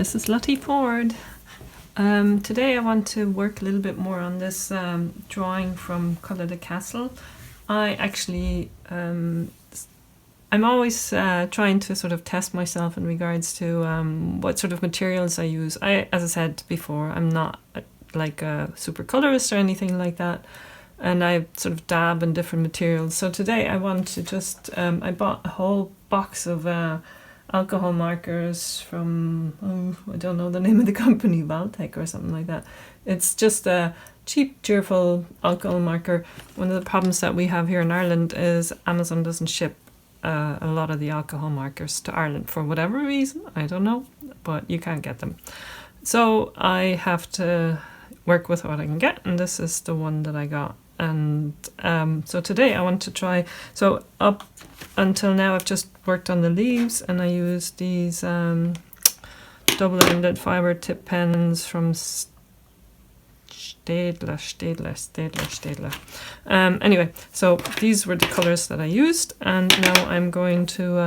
this is Lotte Ford. Today I want to work a little bit more on this drawing from Colour the Castle. I actually, I'm always trying to sort of test myself in regards to what sort of materials I use. As I said before, I'm not like a super colorist or anything like that, and I sort of dab in different materials. So today I want to just, I bought a whole box of alcohol markers from, I don't know the name of the company, Valtech or something like that. It's just a cheap, cheerful alcohol marker. One of the problems that we have here in Ireland is Amazon doesn't ship a lot of the alcohol markers to Ireland for whatever reason, I don't know, but you can't get them. So I have to work with what I can get, and this is the one that I got. And so today I want to try, so up until now I've just worked on the leaves, and I used these double-ended fiber tip pens from Staedtler. Anyway, so these were the colors that I used, and now I'm going to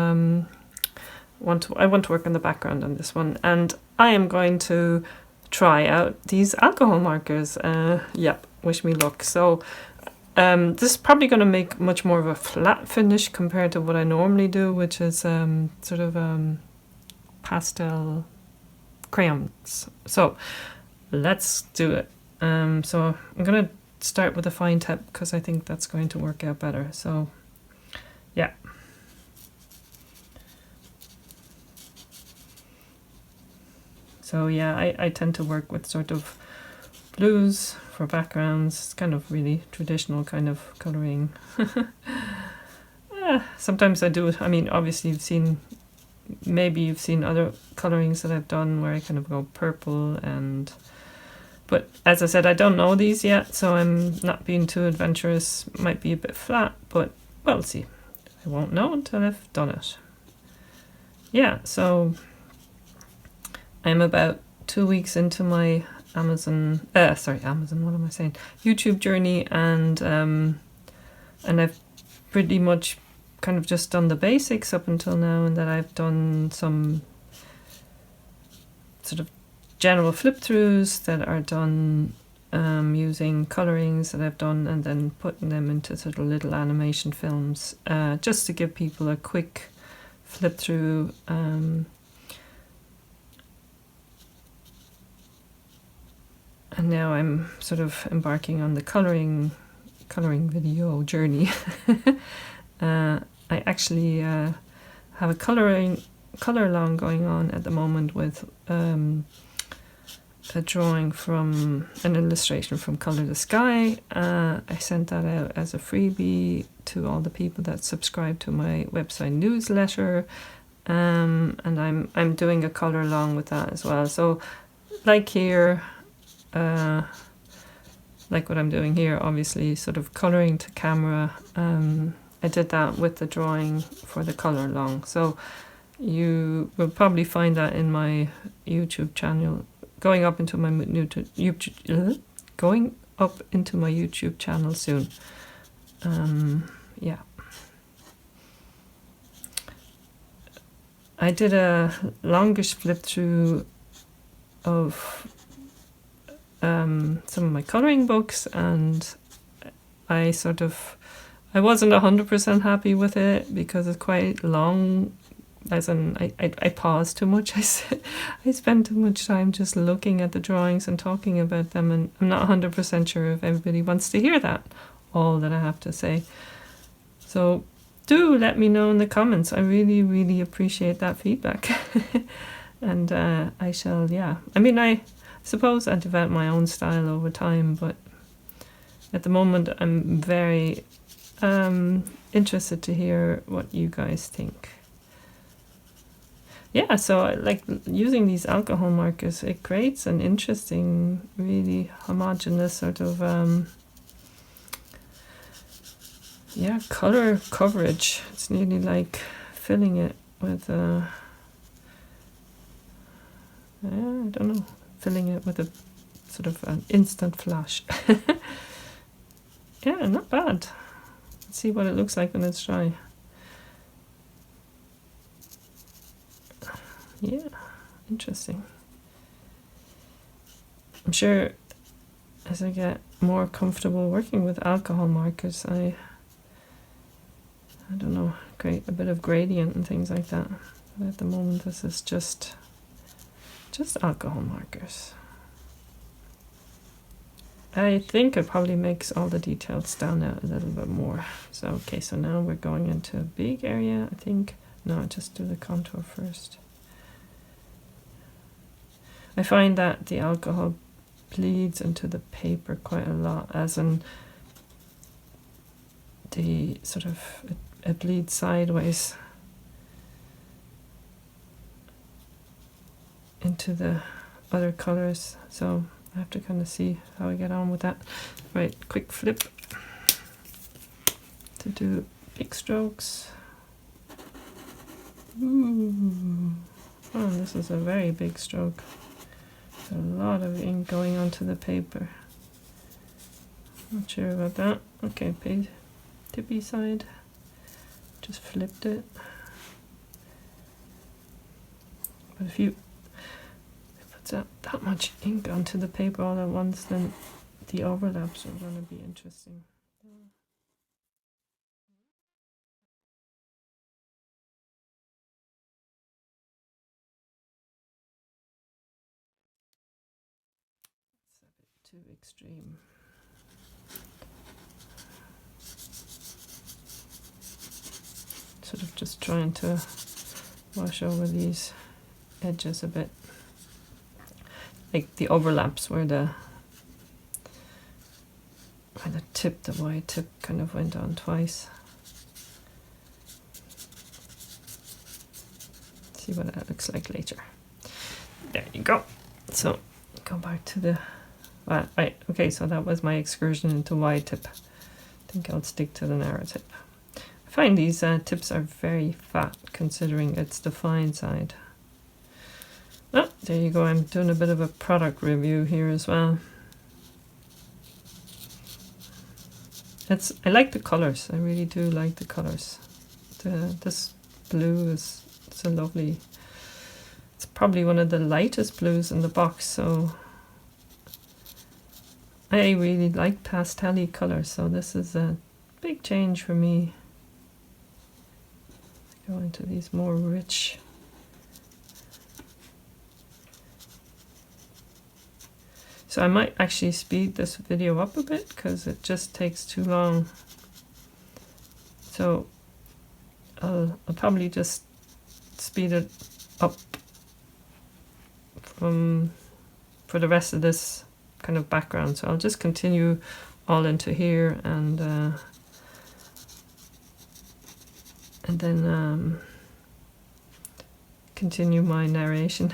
I want to work on the background on this one, and I am going to try out these alcohol markers. Yep, wish me luck. So this is probably going to make much more of a flat finish compared to what I normally do, which is sort of pastel crayons. So let's do it. So I'm going to start with a fine tip because I think that's going to work out better. So yeah. So yeah, I tend to work with sort of blues for backgrounds. It's kind of really traditional kind of colouring. Sometimes I do it. I mean, obviously maybe you've seen other colourings that I've done where I kind of go purple but as I said, I don't know these yet, so I'm not being too adventurous. Might be a bit flat, but we'll see. I won't know until I've done it. Yeah, so I'm about 2 weeks into my Amazon, what am I saying? YouTube journey, and I've pretty much kind of just done the basics up until now, and that I've done some sort of general flip-throughs that are done using colorings that I've done, and then putting them into sort of little animation films, just to give people a quick flip-through. And now I'm sort of embarking on the coloring video journey. I actually have a color along going on at the moment with a drawing from an illustration from Colour the Sky. I sent that out as a freebie to all the people that subscribe to my website newsletter, and I'm doing a color along with that as well. So like here, like what I'm doing here, obviously sort of colouring to camera. I did that with the drawing for the colour along. So you will probably find that in my YouTube channel, going up into my YouTube channel soon. Yeah. I did a longish flip through of some of my colouring books, and I wasn't 100% happy with it because it's quite long, as in I paused too much. I spend too much time just looking at the drawings and talking about them, and I'm not 100% sure if everybody wants to hear that, all that I have to say. So do let me know in the comments. I really, really appreciate that feedback. And I shall, yeah. I mean, I suppose I develop my own style over time, but at the moment I'm very interested to hear what you guys think. Yeah, so I like using these alcohol markers. It creates an interesting, really homogeneous sort of color coverage. It's nearly like filling it with I don't know, filling it with a sort of an instant flash. Yeah, not bad. Let's see what it looks like when it's dry. Yeah, interesting. I'm sure as I get more comfortable working with alcohol markers, I don't know, create a bit of gradient and things like that. But at the moment, this is just alcohol markers. I think it probably makes all the details stand out a little bit more. So, okay, so now we're going into a big area, I think. No, just do the contour first. I find that the alcohol bleeds into the paper quite a lot, as in the sort of, it bleeds sideways into the other colors. So I have to kind of see how I get on with that. Right, quick flip to do big strokes. Ooh. Oh, this is a very big stroke. A lot of ink going onto the paper. Not sure about that. Okay, page tippy side. Just flipped it. But if you put that much ink onto the paper all at once, then the overlaps are going to be interesting. It's a bit too extreme. Sort of just trying to wash over these edges a bit. Like the overlaps where the tip, the wide tip kind of went on twice. See what that looks like later. There you go. So go back to the right, okay, so that was my excursion into wide tip. I think I'll stick to the narrow tip. I find these tips are very fat considering it's the fine side. Oh, there you go. I'm doing a bit of a product review here as well. I like the colors. I really do like the colors. This blue is a lovely. It's probably one of the lightest blues in the box, so I really like pastel-y colors. So this is a big change for me. Go into these more rich. So I might actually speed this video up a bit because it just takes too long. So I'll probably just speed it up for the rest of this kind of background. So I'll just continue all into here and then continue my narration.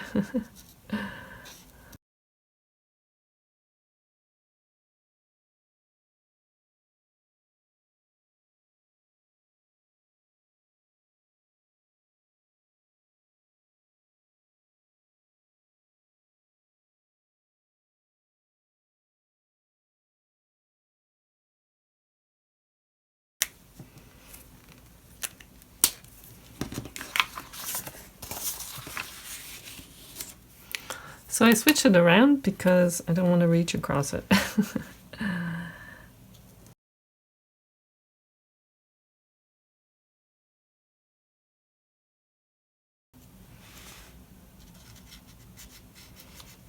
So I switch it around because I don't want to reach across it.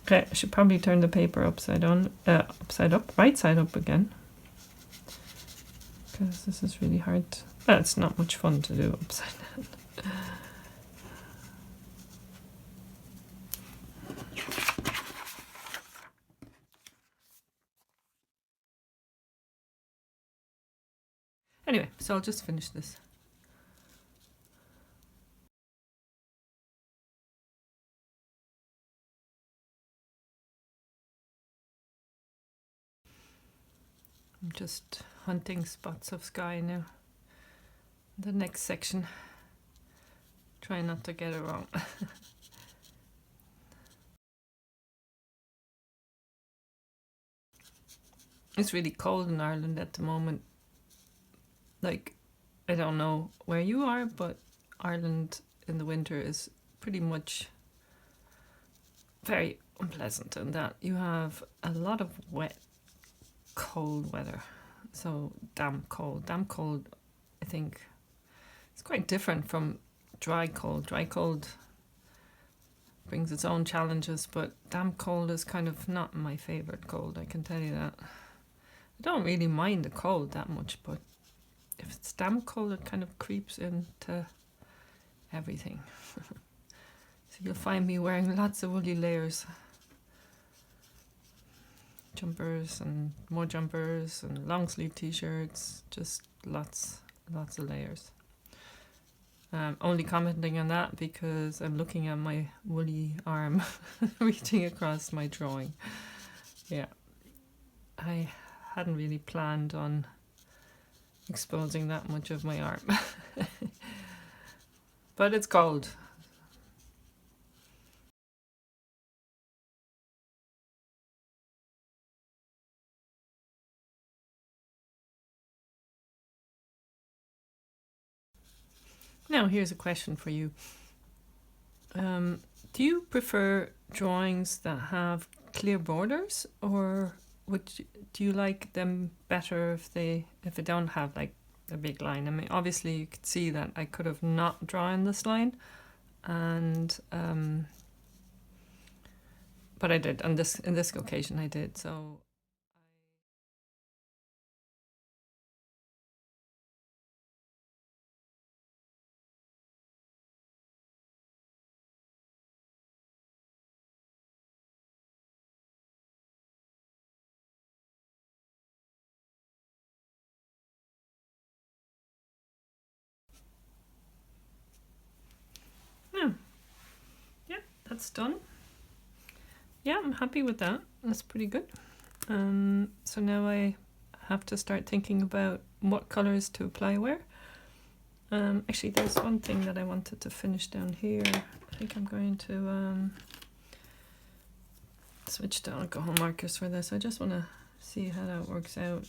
Okay, I should probably turn the paper upside up, right side up again. Because this is really hard. Well, it's not much fun to do upside down. Anyway, so I'll just finish this. I'm just hunting spots of sky now. The next section. Try not to get it wrong. It's really cold in Ireland at the moment. Like, I don't know where you are, but Ireland in the winter is pretty much very unpleasant in that you have a lot of wet, cold weather. So damp cold. Damp cold, I think, it's quite different from dry cold. Dry cold brings its own challenges, but damp cold is kind of not my favourite cold, I can tell you that. I don't really mind the cold that much, but if it's damp cold, it kind of creeps into everything. So you'll find me wearing lots of woolly layers. Jumpers and more jumpers and long sleeve t-shirts, just lots of layers. Only commenting on that because I'm looking at my woolly arm reaching across my drawing. Yeah, I hadn't really planned on exposing that much of my arm. But it's cold. Now here's a question for you. Do you prefer drawings that have clear borders, or do you like them better if they don't have like a big line? I mean, obviously you could see that I could have not drawn this line, and but I did on this occasion. I did so. Yeah, that's done. Yeah, I'm happy with that. That's pretty good. So now I have to start thinking about what colors to apply where. Actually, there's one thing that I wanted to finish down here. I think I'm going to switch to alcohol markers for this. I just want to see how that works out.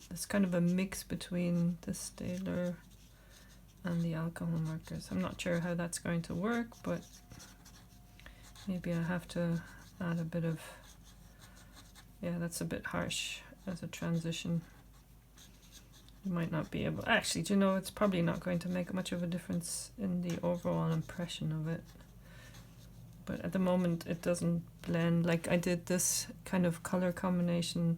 It's kind of a mix between the Staedtler and the alcohol markers. I'm not sure how that's going to work, but maybe I have to add a bit of, yeah, that's a bit harsh as a transition. You might not be able, actually, do you know, it's probably not going to make much of a difference in the overall impression of it. But at the moment it doesn't blend. Like I did this kind of color combination,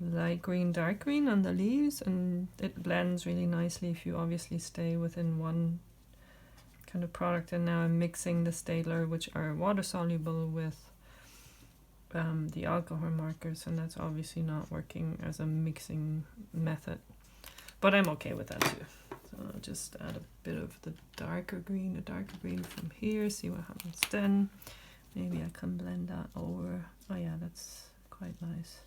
light green, dark green on the leaves, and it blends really nicely if you obviously stay within one kind of product. And now I'm mixing the Staedtler, which are water soluble, with the alcohol markers, and that's obviously not working as a mixing method, but I'm okay with that too. So I'll just add a bit of the darker green from here, see what happens then. Maybe I can blend that over. Oh yeah, that's quite nice.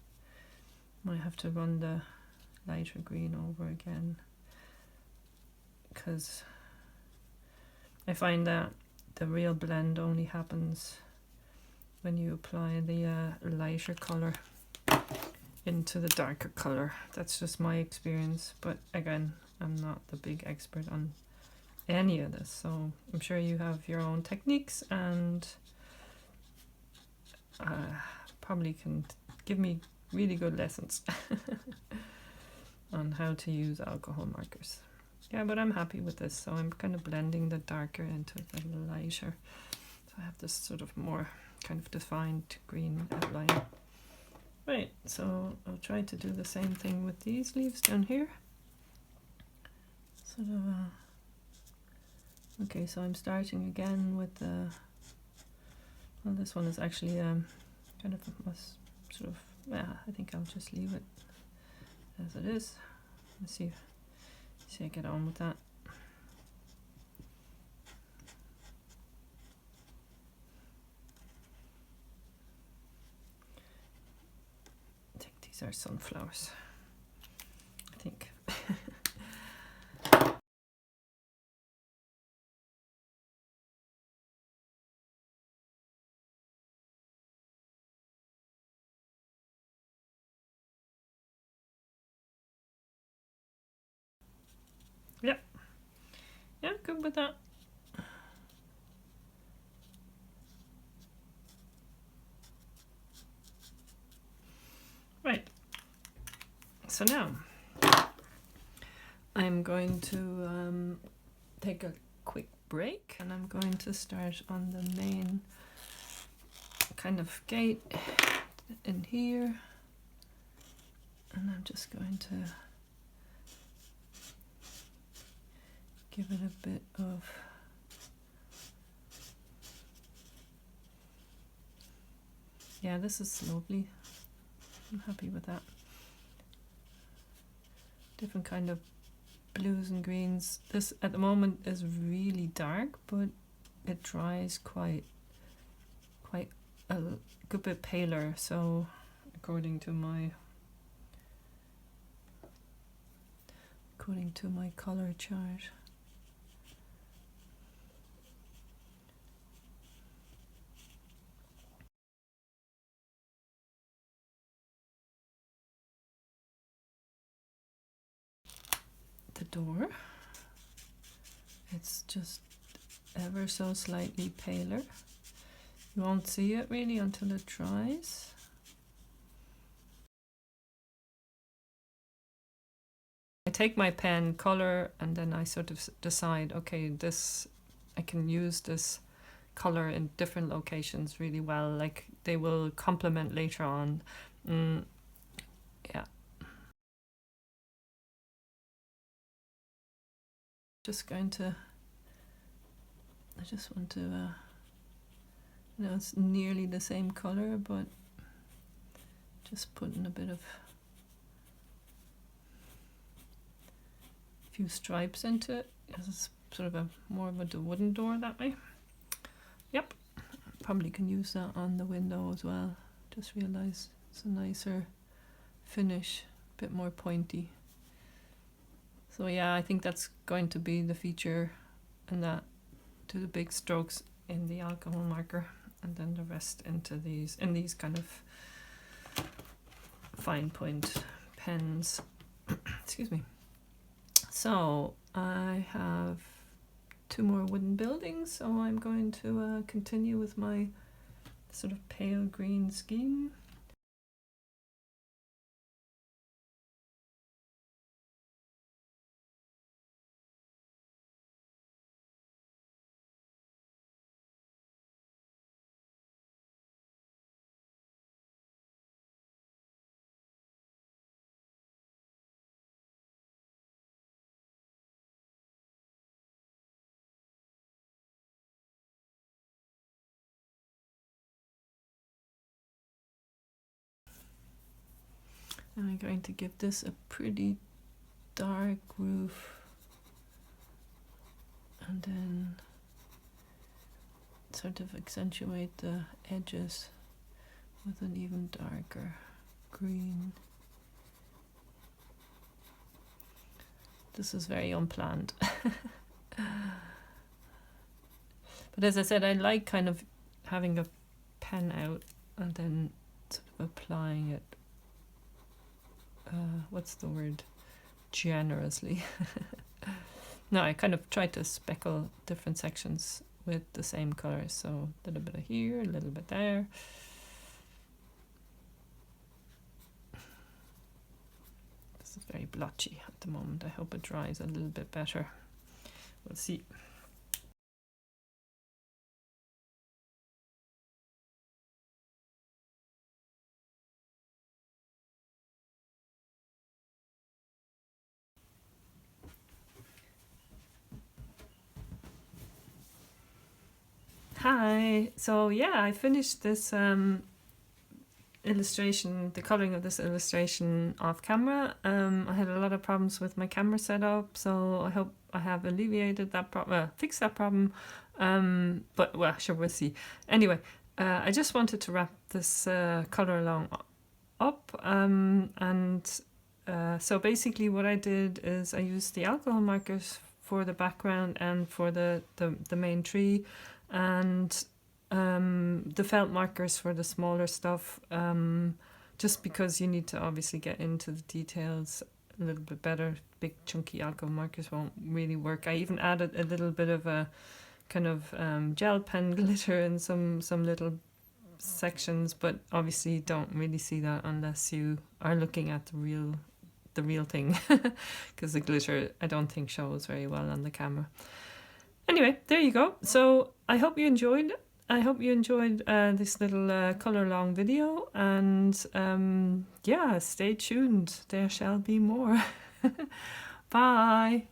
Might have to run the lighter green over again, because I find that the real blend only happens when you apply the lighter color into the darker color. That's just my experience, but again, I'm not the big expert on any of this, so I'm sure you have your own techniques, and probably can give me really good lessons on how to use alcohol markers. Yeah, but I'm happy with this, so I'm kind of blending the darker into the lighter, so I have this sort of more kind of defined green outline. Right, so I'll try to do the same thing with these leaves down here. Sort of okay, so I'm starting again with the, well, this one is actually kind of a sort of, yeah, I think I'll just leave it as it is. Let's see I get on with that. I think these are sunflowers, I think. Yep. Yeah, good with that. so now I'm going to take a quick break, and I'm going to start on the main kind of gate in here, and I'm just going to give it a bit of this is lovely. I'm happy with that. Different kind of blues and greens. This at the moment is really dark, but it dries quite a good bit paler, so according to my color chart. The door, it's just ever so slightly paler. You won't see it really until it dries. I take my pen, color, and then I sort of decide, okay, this, I can use this color in different locations really well, like they will complement later on. Yeah. I just want to, it's nearly the same color, but just putting a few stripes into it. It's sort of more of a wooden door that way. Yep, probably can use that on the window as well. Just realized it's a nicer finish, a bit more pointy. So yeah, I think that's going to be the feature, and that do the big strokes in the alcohol marker, and then the rest into these kind of fine point pens. Excuse me. So I have 2 more wooden buildings, so I'm going to continue with my sort of pale green scheme. And I'm going to give this a pretty dark roof, and then sort of accentuate the edges with an even darker green. This is very unplanned. But as I said, I like kind of having a pen out and then sort of applying it, what's the word, generously. No, I kind of try to speckle different sections with the same colors, so a little bit of here, a little bit there. This is very blotchy at the moment. I hope it dries a little bit better. We'll see. Hi, so yeah, I finished this illustration, the coloring of this illustration off camera. I had a lot of problems with my camera setup, so I hope I have alleviated that problem, fixed that problem, but well, sure, we'll see. Anyway, I just wanted to wrap this color along up, and so basically what I did is I used the alcohol markers for the background and for the main tree, and the felt markers for the smaller stuff, just because you need to obviously get into the details a little bit better. Big chunky alcohol markers won't really work. I even added a little bit of a kind of gel pen glitter in some little sections, but obviously you don't really see that unless you are looking at the the real thing, because the glitter I don't think shows very well on the camera. Anyway, there you go. So I hope you enjoyed. I hope you enjoyed this little color long video, and yeah, stay tuned. There shall be more. Bye.